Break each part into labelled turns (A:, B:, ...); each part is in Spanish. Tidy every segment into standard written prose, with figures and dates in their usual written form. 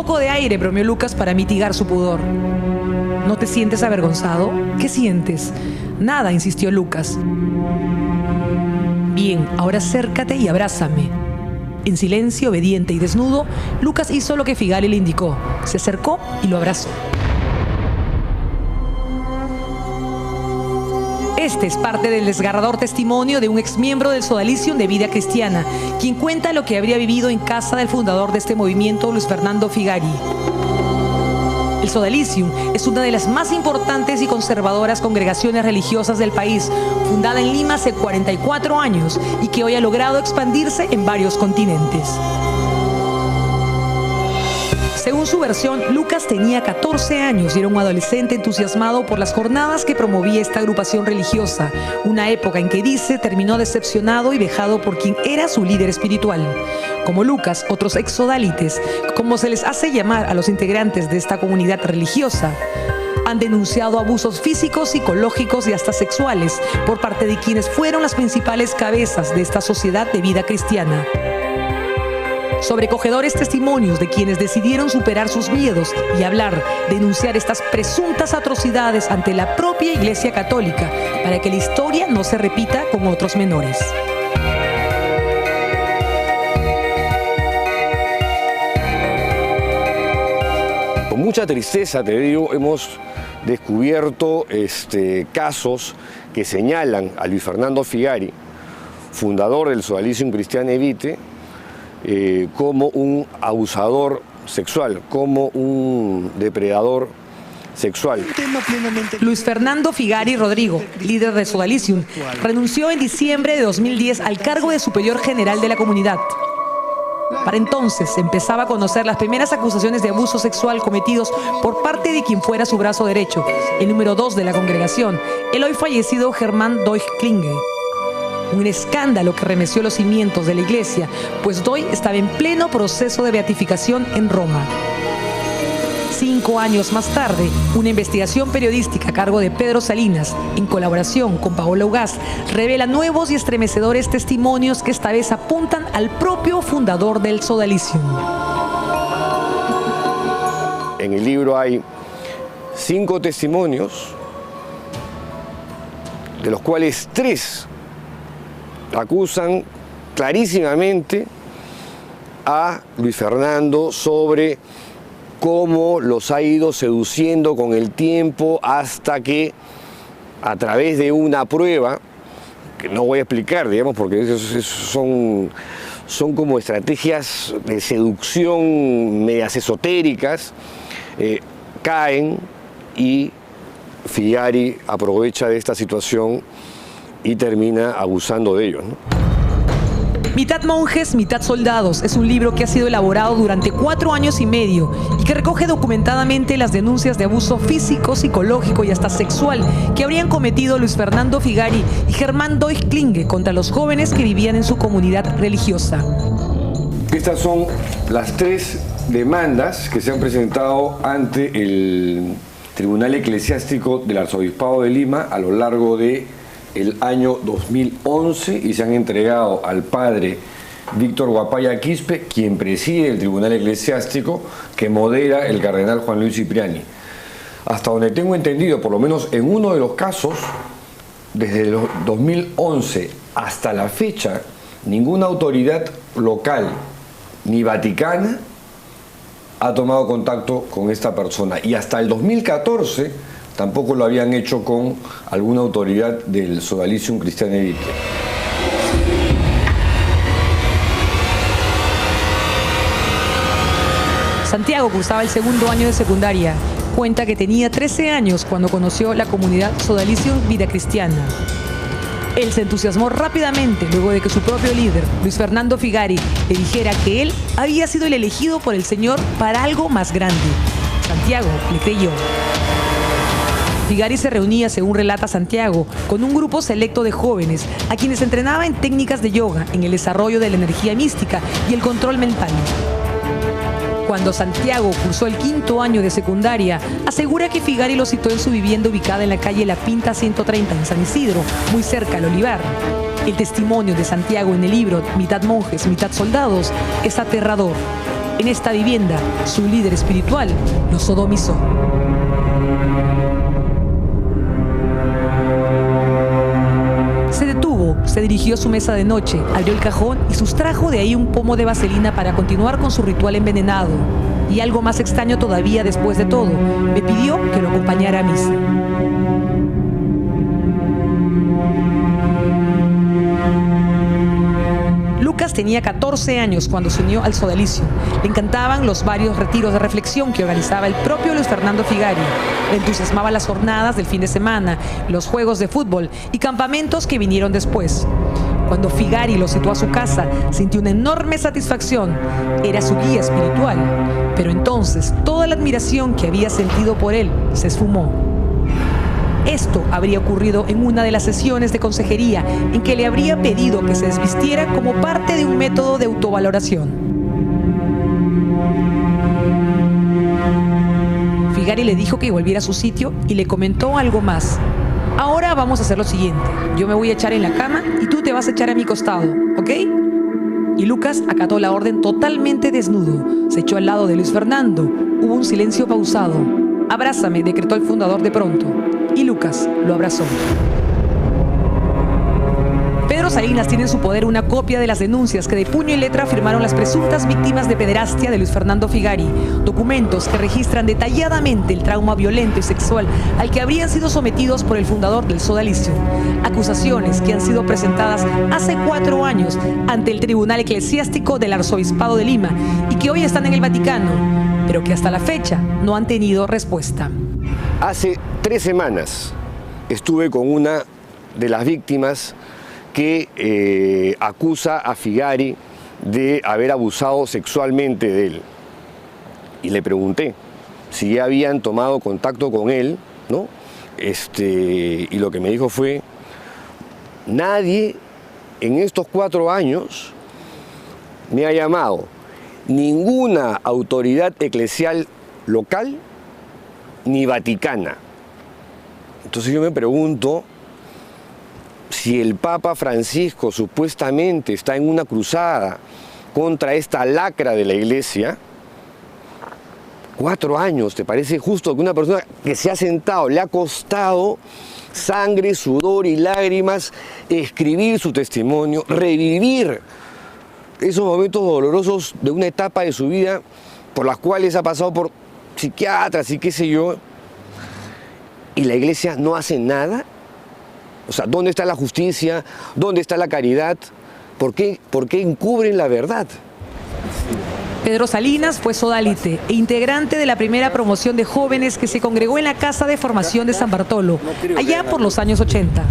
A: poco de aire, bromeó Lucas para mitigar su pudor. ¿No te sientes avergonzado? ¿Qué sientes? Nada, insistió Lucas. Bien, ahora acércate y abrázame. En silencio, obediente y desnudo, Lucas hizo lo que Figari le indicó. Se acercó y lo abrazó. Este es parte del desgarrador testimonio de un exmiembro del Sodalicium de Vida Cristiana, quien cuenta lo que habría vivido en casa del fundador de este movimiento, Luis Fernando Figari. El Sodalicium es una de las más importantes y conservadoras congregaciones religiosas del país, fundada en Lima hace 44 años y que hoy ha logrado expandirse en varios continentes. Según su versión, Lucas tenía 14 años y era un adolescente entusiasmado por las jornadas que promovía esta agrupación religiosa, una época en que dice terminó decepcionado y vejado por quien era su líder espiritual. Como Lucas, otros exodálites, como se les hace llamar a los integrantes de esta comunidad religiosa, han denunciado abusos físicos, psicológicos y hasta sexuales por parte de quienes fueron las principales cabezas de esta sociedad de vida cristiana. Sobrecogedores testimonios de quienes decidieron superar sus miedos y hablar, denunciar estas presuntas atrocidades ante la propia Iglesia Católica para que la historia no se repita con otros menores.
B: Con mucha tristeza, te digo, hemos descubierto casos que señalan a Luis Fernando Figari, fundador del Sodalicium Cristiane Vitae, como un abusador sexual, como un depredador sexual.
A: Luis Fernando Figari Rodrigo, líder de Sodalicium, renunció en diciembre de 2010 al cargo de superior general de la comunidad. Para entonces se empezaba a conocer las primeras acusaciones de abuso sexual cometidos por parte de quien fuera su brazo derecho, el número 2 de la congregación, el hoy fallecido Germán Doig Klinge. Un escándalo que remeció los cimientos de la iglesia, pues Doig estaba en pleno proceso de beatificación en Roma. 5 años más tarde, una investigación periodística a cargo de Pedro Salinas, en colaboración con Paola Ugaz, revela nuevos y estremecedores testimonios que esta vez apuntan al propio fundador del Sodalicium.
B: En el libro hay 5 testimonios, de los cuales 3 acusan clarísimamente a Luis Fernando sobre cómo los ha ido seduciendo con el tiempo hasta que, a través de una prueba, que no voy a explicar, digamos, porque son como estrategias de seducción medias esotéricas, caen y Figari aprovecha de esta situación y termina abusando de ellos, ¿no?
A: Mitad monjes, mitad soldados es un libro que ha sido elaborado durante 4 años y medio y que recoge documentadamente las denuncias de abuso físico, psicológico y hasta sexual que habrían cometido Luis Fernando Figari y Germán Doig Klinge contra los jóvenes que vivían en su comunidad religiosa.
B: Estas son las 3 demandas que se han presentado ante el Tribunal Eclesiástico del Arzobispado de Lima a lo largo de el año 2011 y se han entregado al padre Víctor Guapaya Quispe, quien preside el Tribunal Eclesiástico que modera el cardenal Juan Luis Cipriani. Hasta donde tengo entendido, por lo menos en uno de los casos, desde el 2011 hasta la fecha, ninguna autoridad local ni vaticana ha tomado contacto con esta persona. Y hasta el 2014 tampoco lo habían hecho con alguna autoridad del Sodalicium Cristiane Vitae.
A: Santiago cursaba el 2º año de secundaria. Cuenta que tenía 13 años cuando conoció la comunidad Sodalicium Vida Cristiana. Él se entusiasmó rápidamente luego de que su propio líder, Luis Fernando Figari, le dijera que él había sido el elegido por el Señor para algo más grande. Santiago le creyó. Figari se reunía, según relata Santiago, con un grupo selecto de jóvenes a quienes entrenaba en técnicas de yoga, en el desarrollo de la energía mística y el control mental. Cuando Santiago cursó el 5º año de secundaria, asegura que Figari lo citó en su vivienda ubicada en la calle La Pinta 130 en San Isidro, muy cerca al Olivar. El testimonio de Santiago en el libro Mitad monjes, mitad soldados es aterrador. En esta vivienda, su líder espiritual lo sodomizó. Se detuvo, se dirigió a su mesa de noche, abrió el cajón y sustrajo de ahí un pomo de vaselina para continuar con su ritual envenenado. Y algo más extraño todavía después de todo, me pidió que lo acompañara a misa. Lucas tenía 14 años cuando se unió al sodalicio. Le encantaban los varios retiros de reflexión que organizaba el propio Luis Fernando Figari. Le entusiasmaban las jornadas del fin de semana, los juegos de fútbol y campamentos que vinieron después. Cuando Figari lo citó a su casa, sintió una enorme satisfacción. Era su guía espiritual. Pero entonces, toda la admiración que había sentido por él se esfumó. Esto habría ocurrido en una de las sesiones de consejería en que le habría pedido que se desvistiera como parte de un método de autovaloración. Figari le dijo que volviera a su sitio y le comentó algo más. Ahora vamos a hacer lo siguiente. Yo me voy a echar en la cama y tú te vas a echar a mi costado, ¿ok? Y Lucas acató la orden totalmente desnudo. Se echó al lado de Luis Fernando. Hubo un silencio pausado. Abrázame, decretó el fundador de pronto. Y Lucas lo abrazó. Pedro Salinas tiene en su poder una copia de las denuncias que de puño y letra firmaron las presuntas víctimas de pederastia de Luis Fernando Figari. Documentos que registran detalladamente el trauma violento y sexual al que habrían sido sometidos por el fundador del sodalicio. Acusaciones que han sido presentadas hace 4 años ante el Tribunal Eclesiástico del Arzobispado de Lima y que hoy están en el Vaticano, pero que hasta la fecha no han tenido respuesta.
B: Hace 3 semanas estuve con una de las víctimas que acusa a Figari de haber abusado sexualmente de él. Y le pregunté si ya habían tomado contacto con él, ¿no? Y lo que me dijo fue, nadie en estos 4 años me ha llamado, ninguna autoridad eclesial local ni vaticana. Entonces yo me pregunto, si el Papa Francisco supuestamente está en una cruzada contra esta lacra de la Iglesia, 4 años, ¿te parece justo que una persona que se ha sentado, le ha costado sangre, sudor y lágrimas escribir su testimonio, revivir esos momentos dolorosos de una etapa de su vida por las cuales ha pasado por psiquiatras y qué sé yo, y la Iglesia no hace nada? O sea, ¿dónde está la justicia? ¿Dónde está la caridad? ¿Por qué encubren la verdad?
A: Pedro Salinas fue sodalite e integrante de la primera promoción de jóvenes que se congregó en la Casa de Formación de San Bartolo, allá por los años 80.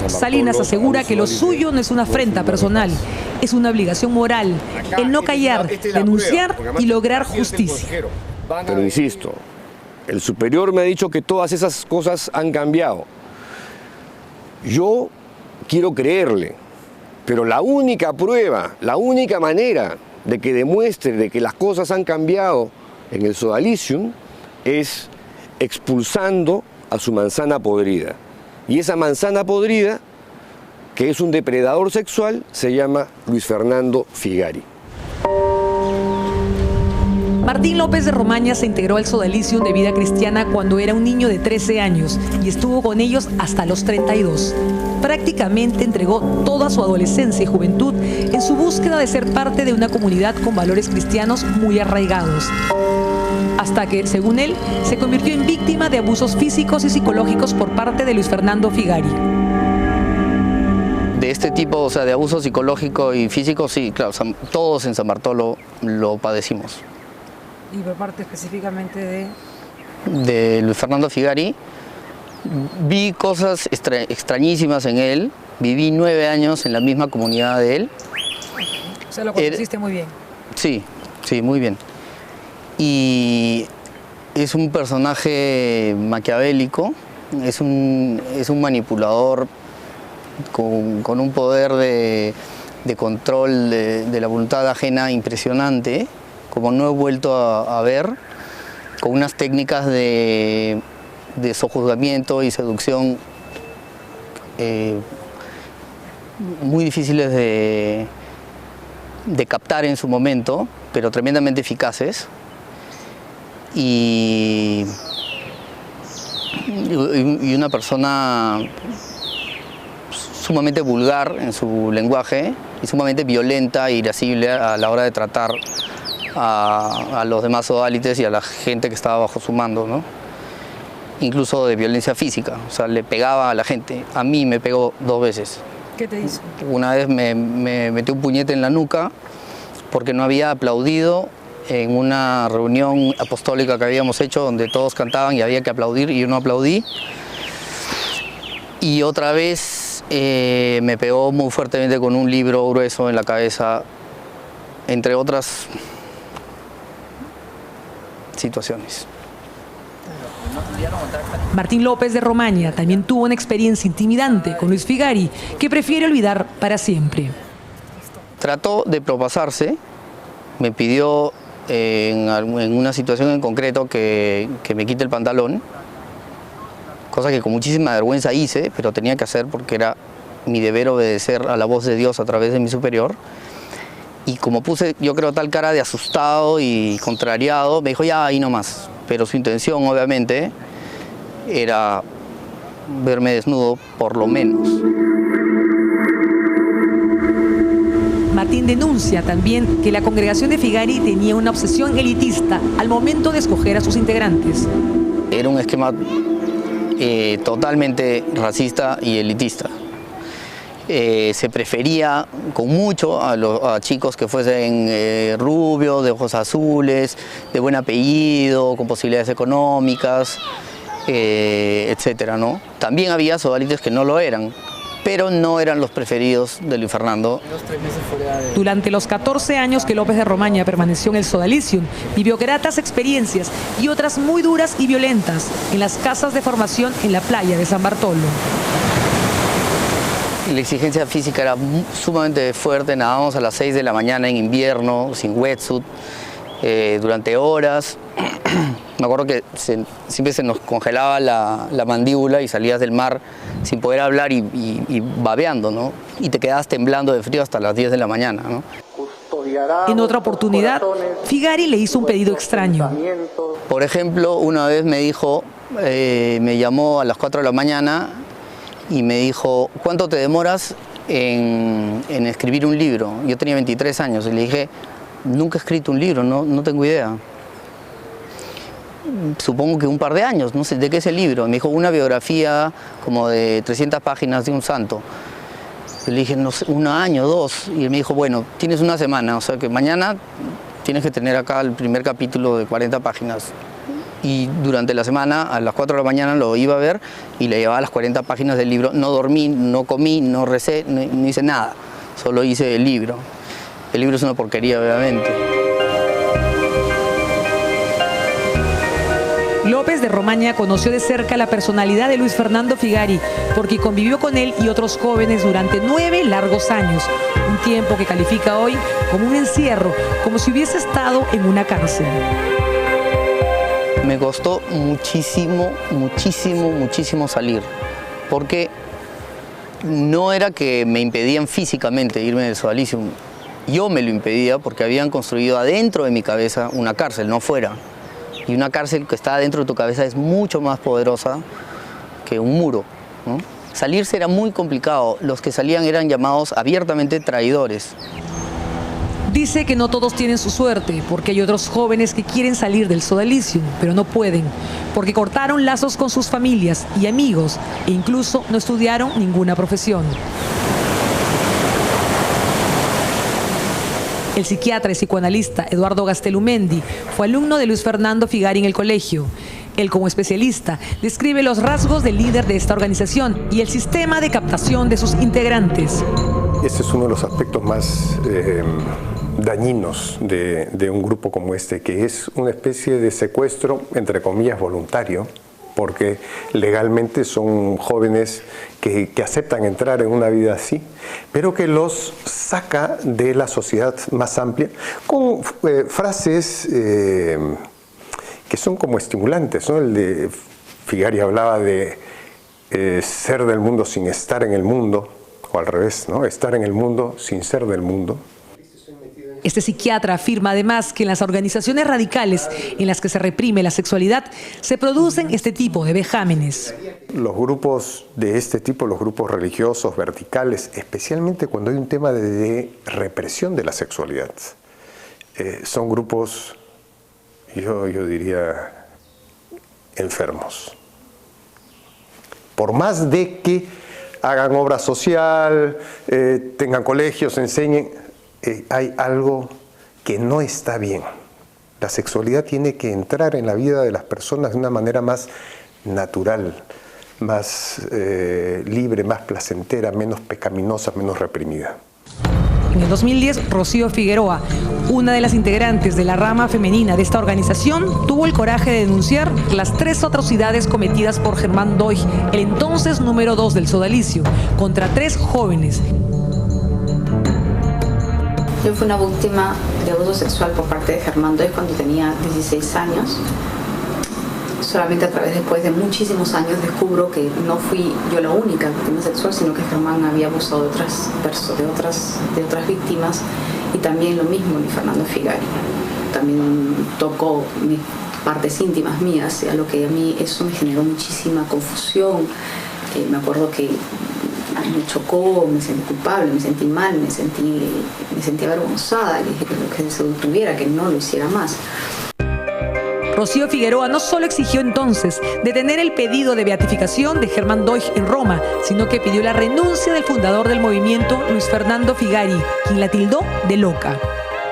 A: Salinas asegura que lo suyo no es una afrenta personal, es una obligación moral, el no callar, denunciar y lograr justicia.
B: Pero insisto, el superior me ha dicho que todas esas cosas han cambiado. Yo quiero creerle, pero la única prueba, la única manera de que demuestre de que las cosas han cambiado en el sodalicium es expulsando a su manzana podrida. Y esa manzana podrida, que es un depredador sexual, se llama Luis Fernando Figari.
A: Martín López de Romaña se integró al sodalicium de Vida Cristiana cuando era un niño de 13 años y estuvo con ellos hasta los 32. Prácticamente entregó toda su adolescencia y juventud en su búsqueda de ser parte de una comunidad con valores cristianos muy arraigados. Hasta que, según él, se convirtió en víctima de abusos físicos y psicológicos por parte de Luis Fernando Figari.
C: De este tipo, o sea, de abuso psicológico y físico, sí, claro, todos en San Bartolo lo padecimos.
A: ¿Y por parte específicamente
C: de Luis Fernando Figari? Vi cosas extrañísimas en él, viví 9 años en la misma comunidad de él.
A: O sea, lo conociste muy bien.
C: Sí, sí, muy bien. Y es un personaje maquiavélico, es un manipulador con un poder de control de la voluntad ajena impresionante, como no he vuelto a ver, con unas técnicas de sojuzgamiento y seducción muy difíciles de captar en su momento, pero tremendamente eficaces. Y una persona sumamente vulgar en su lenguaje y sumamente violenta e irascible a la hora de tratar a los demás sodalites y a la gente que estaba bajo su mando, ¿no? Incluso de violencia física, o sea, le pegaba a la gente. A mí me pegó 2 veces.
A: ¿Qué te hizo?
C: Una vez me metió un puñete en la nuca porque no había aplaudido en una reunión apostólica que habíamos hecho donde todos cantaban y había que aplaudir y yo no aplaudí. Y otra vez me pegó muy fuertemente con un libro grueso en la cabeza, entre otras situaciones.
A: Martín López de Romaña también tuvo una experiencia intimidante con Luis Figari que prefiere olvidar para siempre.
C: Trató de propasarse, me pidió en una situación en concreto que me quite el pantalón, cosa que con muchísima vergüenza hice, pero tenía que hacer porque era mi deber obedecer a la voz de Dios a través de mi superior. Y como puse, yo creo, tal cara de asustado y contrariado, me dijo ya, ahí nomás. Pero su intención, obviamente, era verme desnudo, por lo menos.
A: Martín denuncia también que la congregación de Figari tenía una obsesión elitista al momento de escoger a sus integrantes.
C: Era un esquema totalmente racista y elitista. Se prefería con mucho a chicos que fuesen rubios, de ojos azules, de buen apellido, con posibilidades económicas, etcétera, ¿no? También había sodalites que no lo eran, pero no eran los preferidos de Luis Fernando.
A: Durante los 14 años que López de Romaña permaneció en el Sodalicium, vivió gratas experiencias y otras muy duras y violentas en las casas de formación en la playa de San Bartolo.
C: La exigencia física era sumamente fuerte, nadábamos a las 6 de la mañana en invierno, sin wetsuit, durante horas. Me acuerdo que siempre se nos congelaba la mandíbula y salías del mar sin poder hablar y babeando, ¿no? Y te quedabas temblando de frío hasta las 10 de la mañana, ¿no?
A: En otra oportunidad, Figari le hizo un pedido extraño.
C: Por ejemplo, una vez me dijo, me llamó a las 4 de la mañana y me dijo, ¿cuánto te demoras en escribir un libro? Yo tenía 23 años y le dije, nunca he escrito un libro, no tengo idea. Supongo que un par de años, no sé, ¿de qué es el libro? Me dijo, una biografía como de 300 páginas de un santo. Yo le dije, no sé, 1 año, 2. Y él me dijo, bueno, tienes una semana, o sea que mañana tienes que tener acá el primer capítulo de 40 páginas. Y durante la semana, a las 4 de la mañana lo iba a ver y le llevaba las 40 páginas del libro. No dormí, no comí, no recé, no hice nada. Solo hice el libro. El libro es una porquería, obviamente.
A: López de Romaña conoció de cerca la personalidad de Luis Fernando Figari porque convivió con él y otros jóvenes durante 9 largos años. Un tiempo que califica hoy como un encierro, como si hubiese estado en una cárcel.
C: Me costó muchísimo salir, porque no era que me impedían físicamente irme del Sodalicium, yo me lo impedía porque habían construido adentro de mi cabeza una cárcel, no fuera. Y una cárcel que está dentro de tu cabeza es mucho más poderosa que un muro, ¿no? Salirse era muy complicado, los que salían eran llamados abiertamente traidores.
A: Dice que no todos tienen su suerte, porque hay otros jóvenes que quieren salir del Sodalicium, pero no pueden, porque cortaron lazos con sus familias y amigos e incluso no estudiaron ninguna profesión. El psiquiatra y psicoanalista Eduardo Gastelumendi fue alumno de Luis Fernando Figari en el colegio. Él, como especialista, describe los rasgos del líder de esta organización y el sistema de captación de sus integrantes.
D: Este es uno de los aspectos más dañinos de un grupo como este, que es una especie de secuestro, entre comillas, voluntario, porque legalmente son jóvenes que aceptan entrar en una vida así, pero que los saca de la sociedad más amplia con frases que son como estimulantes, ¿no? El de Figari hablaba de ser del mundo sin estar en el mundo, o al revés, ¿no? Estar en el mundo sin ser del mundo.
A: Este psiquiatra afirma además que en las organizaciones radicales en las que se reprime la sexualidad se producen este tipo de vejámenes.
D: Los grupos de este tipo, los grupos religiosos, verticales, especialmente cuando hay un tema de represión de la sexualidad, son grupos, yo diría, enfermos. Por más de que hagan obra social, tengan colegios, enseñen, hay algo que no está bien. La sexualidad tiene que entrar en la vida de las personas de una manera más natural, más libre, más placentera, menos pecaminosa, menos reprimida.
A: En el 2010, Rocío Figueroa, una de las integrantes de la rama femenina de esta organización, tuvo el coraje de denunciar las 3 atrocidades cometidas por Germán Doig, el entonces número 2 del sodalicio, contra 3 jóvenes.
E: Yo fui una víctima de abuso sexual por parte de Germán Doig cuando tenía 16 años. Solamente a través después de muchísimos años descubro que no fui yo la única víctima sexual, sino que Germán había abusado de otras víctimas, y también lo mismo Luis Fernando Figari. También tocó mis partes íntimas mías, a lo que a mí eso me generó muchísima confusión. Me acuerdo que me chocó, me sentí culpable, me sentí mal, me sentí avergonzada, le dije que se detuviera, que no lo hiciera más.
A: Rocío Figueroa no solo exigió entonces detener el pedido de beatificación de Germán Doig en Roma, sino que pidió la renuncia del fundador del movimiento, Luis Fernando Figari, quien la tildó de loca.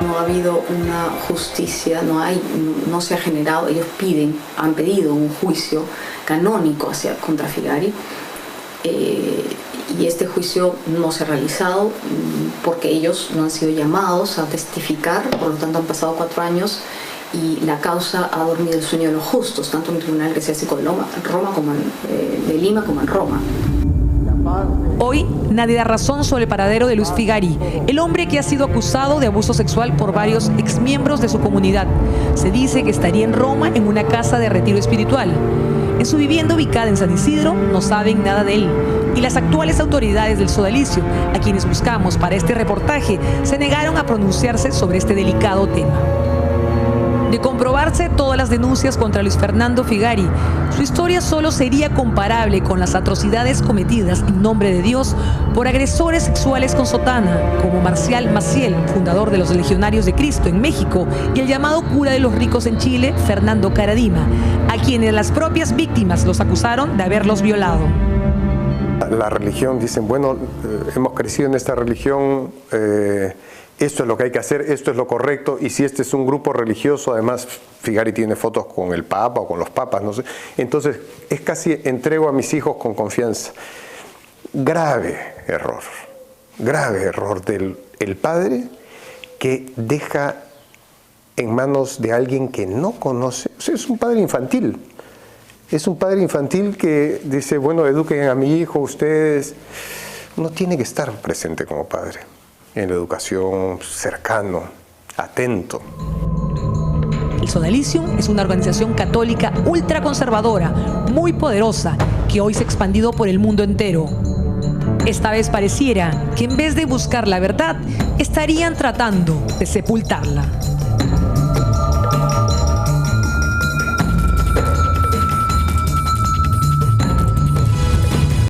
E: No ha habido una justicia, no se ha generado, ellos han pedido un juicio canónico contra Figari, y este juicio no se ha realizado porque ellos no han sido llamados a testificar, por lo tanto han pasado 4 años. Y la causa ha dormido el sueño de los justos, tanto en el Tribunal Eclesiástico de Lima como en Roma.
A: Hoy nadie da razón sobre el paradero de Luis Figari, el hombre que ha sido acusado de abuso sexual por varios exmiembros de su comunidad. Se dice que estaría en Roma en una casa de retiro espiritual. En su vivienda ubicada en San Isidro no saben nada de él. Y las actuales autoridades del sodalicio, a quienes buscamos para este reportaje, se negaron a pronunciarse sobre este delicado tema. De comprobarse todas las denuncias contra Luis Fernando Figari, su historia solo sería comparable con las atrocidades cometidas en nombre de Dios por agresores sexuales con sotana, como Marcial Maciel, fundador de los Legionarios de Cristo en México, y el llamado cura de los ricos en Chile, Fernando Caradima, a quienes las propias víctimas los acusaron de haberlos violado.
D: La religión, dicen, bueno, hemos crecido en esta religión, esto es lo que hay que hacer, esto es lo correcto, y si este es un grupo religioso, además Figari tiene fotos con el Papa o con los papas, no sé, entonces es casi entrego a mis hijos con confianza. Grave error del padre, que deja en manos de alguien que no conoce. O sea, es un padre infantil. Es un padre infantil que dice, bueno, eduquen a mi hijo ustedes. No tiene que estar presente como padre en la educación, cercano, atento.
A: El Sodalicium es una organización católica ultraconservadora, muy poderosa, que hoy se ha expandido por el mundo entero. Esta vez pareciera que en vez de buscar la verdad, estarían tratando de sepultarla.